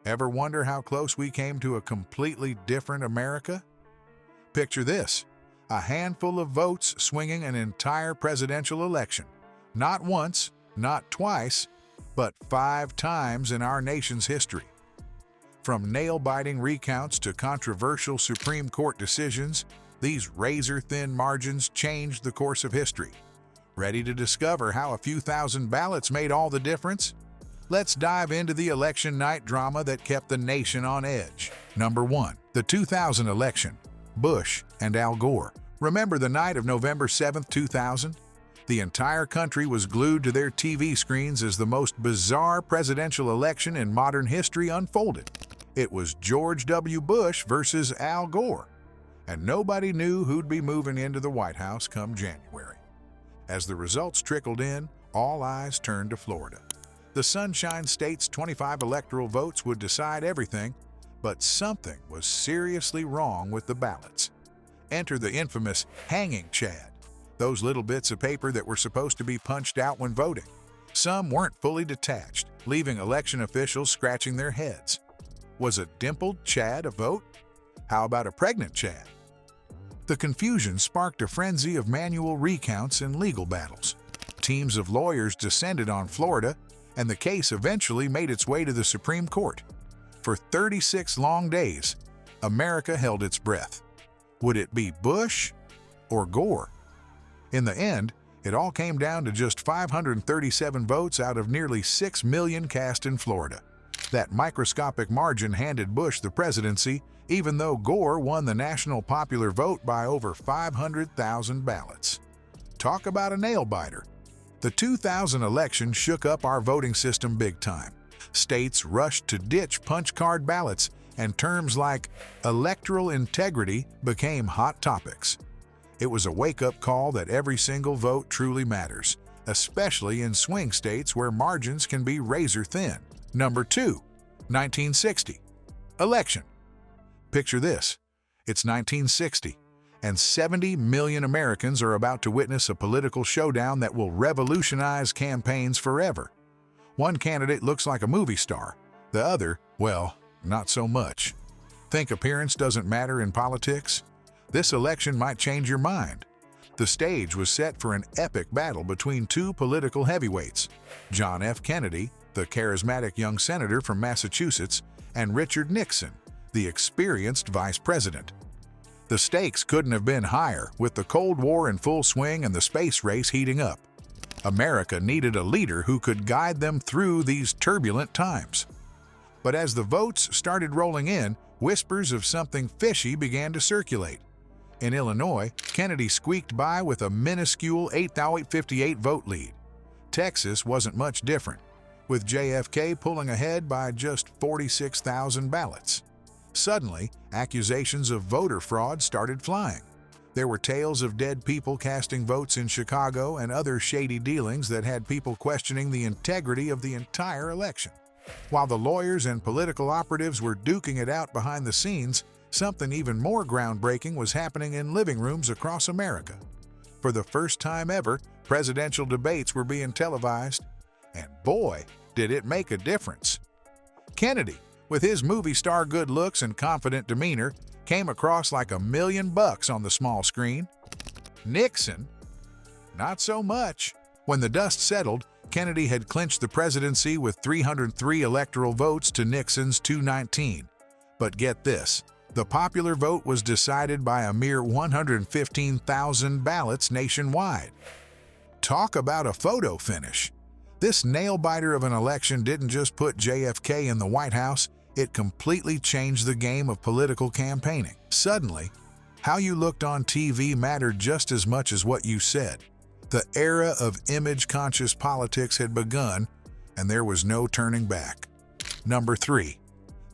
Ever wonder how close we came to a completely different America? Picture this: a handful of votes swinging an entire presidential election. Not once, not twice, but 5 times in our nation's history. From nail-biting recounts to controversial Supreme Court decisions, these razor-thin margins changed the course of history. Ready to discover how a few thousand ballots made all the difference? Let's dive into the election night drama that kept the nation on edge. Number 1. The 2000 election. Bush and Al Gore. Remember the night of November 7, 2000? The entire country was glued to their TV screens as the most bizarre presidential election in modern history unfolded. It was George W. Bush versus Al Gore, and nobody knew who'd be moving into the White House come January. As the results trickled in, all eyes turned to Florida. The Sunshine State's 25 electoral votes would decide everything, but something was seriously wrong with the ballots. Enter the infamous hanging chad, those little bits of paper that were supposed to be punched out when voting. Some weren't fully detached, leaving election officials scratching their heads. Was a dimpled chad a vote? How about a pregnant chad? The confusion sparked a frenzy of manual recounts and legal battles. Teams of lawyers descended on Florida, and the case eventually made its way to the Supreme Court. For 36 long days, America held its breath. Would it be Bush or Gore? In the end, it all came down to just 537 votes out of nearly 6 million cast in Florida. That microscopic margin handed Bush the presidency, even though Gore won the national popular vote by over 500,000 ballots. Talk about a nail-biter. The 2000 election shook up our voting system big time. States rushed to ditch punch card ballots, and terms like electoral integrity became hot topics. It was a wake-up call that every single vote truly matters, especially in swing states where margins can be razor-thin. Number 2. 1960. Election. Picture this. It's 1960, and 70 million Americans are about to witness a political showdown that will revolutionize campaigns forever. One candidate looks like a movie star. The other, well, not so much. Think appearance doesn't matter in politics? This election might change your mind. The stage was set for an epic battle between 2 political heavyweights, John F. Kennedy, the charismatic young senator from Massachusetts, and Richard Nixon, the experienced vice president. The stakes couldn't have been higher, with the Cold War in full swing and the space race heating up. America needed a leader who could guide them through these turbulent times. But as the votes started rolling in, whispers of something fishy began to circulate. In Illinois, Kennedy squeaked by with a minuscule 8,858 vote lead. Texas wasn't much different, with JFK pulling ahead by just 46,000 ballots. Suddenly, accusations of voter fraud started flying. There were tales of dead people casting votes in Chicago and other shady dealings that had people questioning the integrity of the entire election. While the lawyers and political operatives were duking it out behind the scenes, something even more groundbreaking was happening in living rooms across America. For the first time ever, presidential debates were being televised, and boy, did it make a difference. Kennedy, with his movie star good looks and confident demeanor, came across like $1 million on the small screen. Nixon, not so much. When the dust settled, Kennedy had clinched the presidency with 303 electoral votes to Nixon's 219. But get this, the popular vote was decided by a mere 115,000 ballots nationwide. Talk about a photo finish. This nail-biter of an election didn't just put JFK in the White House, it completely changed the game of political campaigning. Suddenly, how you looked on TV mattered just as much as what you said. The era of image-conscious politics had begun, and there was no turning back. Number 3.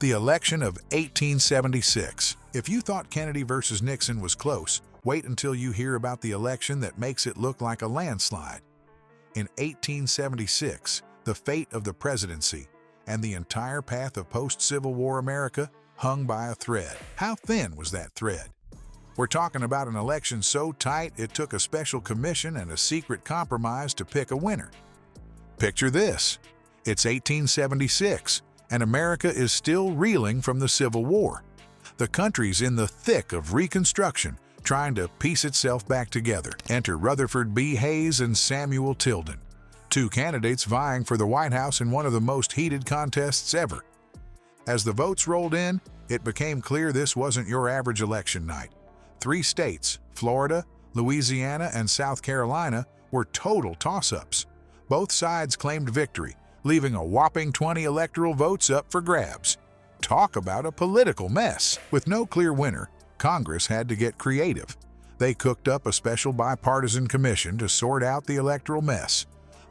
The election of 1876. If you thought Kennedy versus Nixon was close, wait until you hear about the election that makes it look like a landslide. In 1876, the fate of the presidency and the entire path of post-Civil War America hung by a thread. How thin was that thread? We're talking about an election so tight it took a special commission and a secret compromise to pick a winner. Picture this. It's 1876, and America is still reeling from the Civil War. The country's in the thick of Reconstruction, trying to piece itself back together. Enter Rutherford B. Hayes and Samuel Tilden, two candidates vying for the White House in one of the most heated contests ever. As the votes rolled in, it became clear this wasn't your average election night. 3 states, Florida, Louisiana, and South Carolina, were total toss-ups. Both sides claimed victory, leaving a whopping 20 electoral votes up for grabs. Talk about a political mess. With no clear winner, Congress had to get creative. They cooked up a special bipartisan commission to sort out the electoral mess.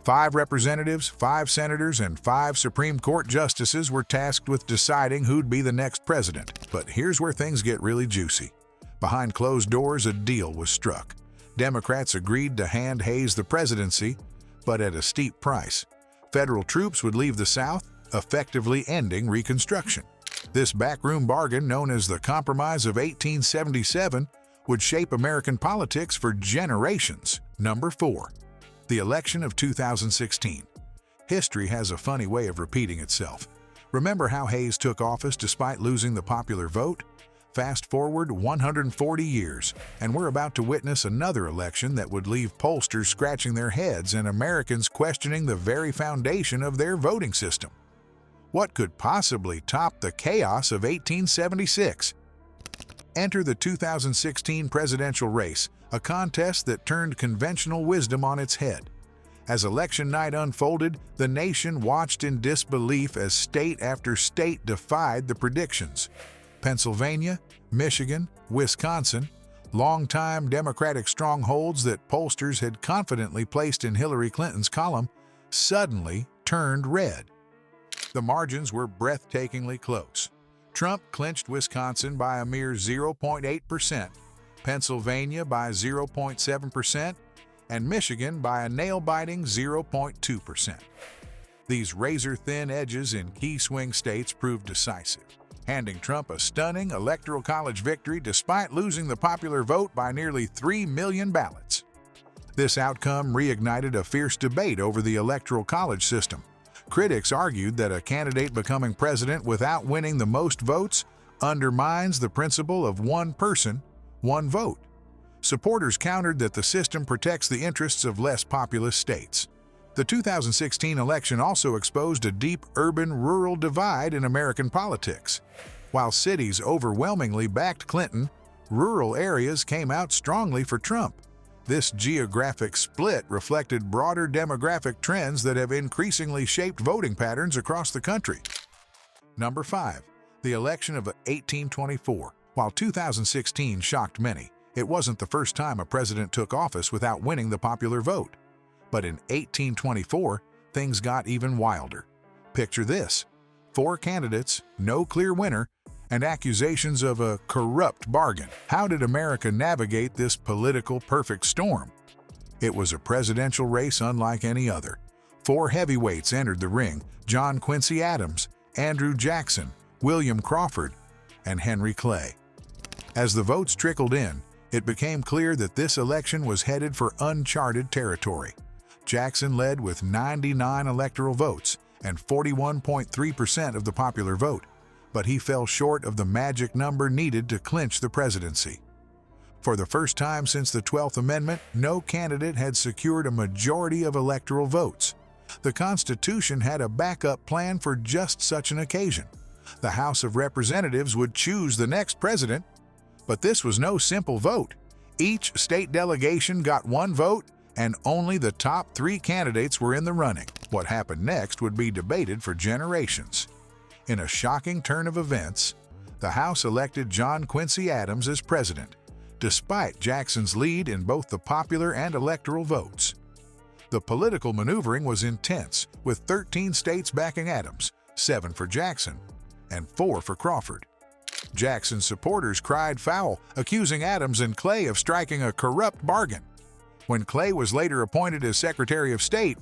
5 representatives, 5 senators, and 5 Supreme Court justices were tasked with deciding who'd be the next president. But here's where things get really juicy. Behind closed doors, a deal was struck. Democrats agreed to hand Hayes the presidency, but at a steep price. Federal troops would leave the South, effectively ending Reconstruction. This backroom bargain, known as the Compromise of 1877, would shape American politics for generations. Number 4. The election of 2016. History has a funny way of repeating itself. Remember how Hayes took office despite losing the popular vote? Fast forward 140 years, and we're about to witness another election that would leave pollsters scratching their heads and Americans questioning the very foundation of their voting system. What could possibly top the chaos of 1876? Enter the 2016 presidential race, a contest that turned conventional wisdom on its head. As election night unfolded, the nation watched in disbelief as state after state defied the predictions. Pennsylvania, Michigan, Wisconsin, longtime Democratic strongholds that pollsters had confidently placed in Hillary Clinton's column, suddenly turned red. The margins were breathtakingly close. Trump clinched Wisconsin by a mere 0.8%, Pennsylvania by 0.7%, and Michigan by a nail-biting 0.2%. These razor-thin edges in key swing states proved decisive, handing Trump a stunning Electoral College victory despite losing the popular vote by nearly 3 million ballots. This outcome reignited a fierce debate over the Electoral College system. Critics argued that a candidate becoming president without winning the most votes undermines the principle of one person, one vote. Supporters countered that the system protects the interests of less populous states. The 2016 election also exposed a deep urban-rural divide in American politics. While cities overwhelmingly backed Clinton, rural areas came out strongly for Trump. This geographic split reflected broader demographic trends that have increasingly shaped voting patterns across the country. Number 5. The election of 1824. While 2016 shocked many, it wasn't the first time a president took office without winning the popular vote. But in 1824, things got even wilder. Picture this: 4 candidates, no clear winner, and accusations of a corrupt bargain. How did America navigate this political perfect storm? It was a presidential race unlike any other. 4 heavyweights entered the ring: John Quincy Adams, Andrew Jackson, William Crawford, and Henry Clay. As the votes trickled in, it became clear that this election was headed for uncharted territory. Jackson led with 99 electoral votes and 41.3% of the popular vote, but he fell short of the magic number needed to clinch the presidency. For the first time since the 12th Amendment, no candidate had secured a majority of electoral votes. The Constitution had a backup plan for just such an occasion. The House of Representatives would choose the next president, but this was no simple vote. Each state delegation got 1 vote, and only the top 3 candidates were in the running. What happened next would be debated for generations. In a shocking turn of events, the House elected John Quincy Adams as president, despite Jackson's lead in both the popular and electoral votes. The political maneuvering was intense, with 13 states backing Adams, 7 for Jackson, and 4 for Crawford. Jackson's supporters cried foul, accusing Adams and Clay of striking a corrupt bargain. When Clay was later appointed as Secretary of State,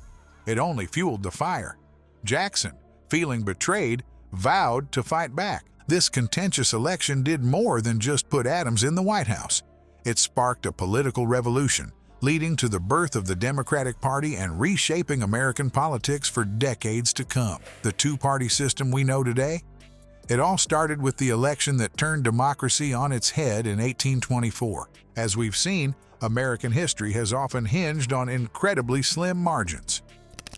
it only fueled the fire. Jackson, feeling betrayed, vowed to fight back. This contentious election did more than just put Adams in the White House. It sparked a political revolution, leading to the birth of the Democratic Party and reshaping American politics for decades to come. The two-party system we know today? It all started with the election that turned democracy on its head in 1824. As we've seen, American history has often hinged on incredibly slim margins.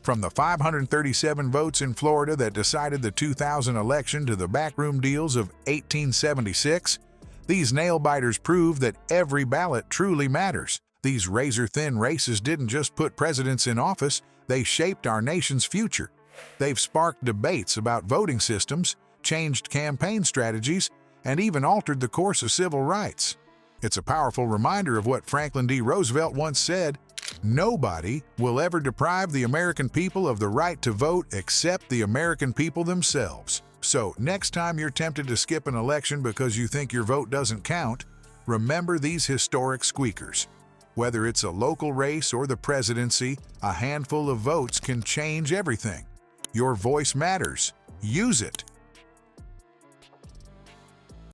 From the 537 votes in Florida that decided the 2000 election to the backroom deals of 1876, these nail-biters prove that every ballot truly matters. These razor-thin races didn't just put presidents in office, they shaped our nation's future. They've sparked debates about voting systems, changed campaign strategies, and even altered the course of civil rights. It's a powerful reminder of what Franklin D. Roosevelt once said: "Nobody will ever deprive the American people of the right to vote except the American people themselves." So, next time you're tempted to skip an election because you think your vote doesn't count, remember these historic squeakers. Whether it's a local race or the presidency, a handful of votes can change everything. Your voice matters. Use it.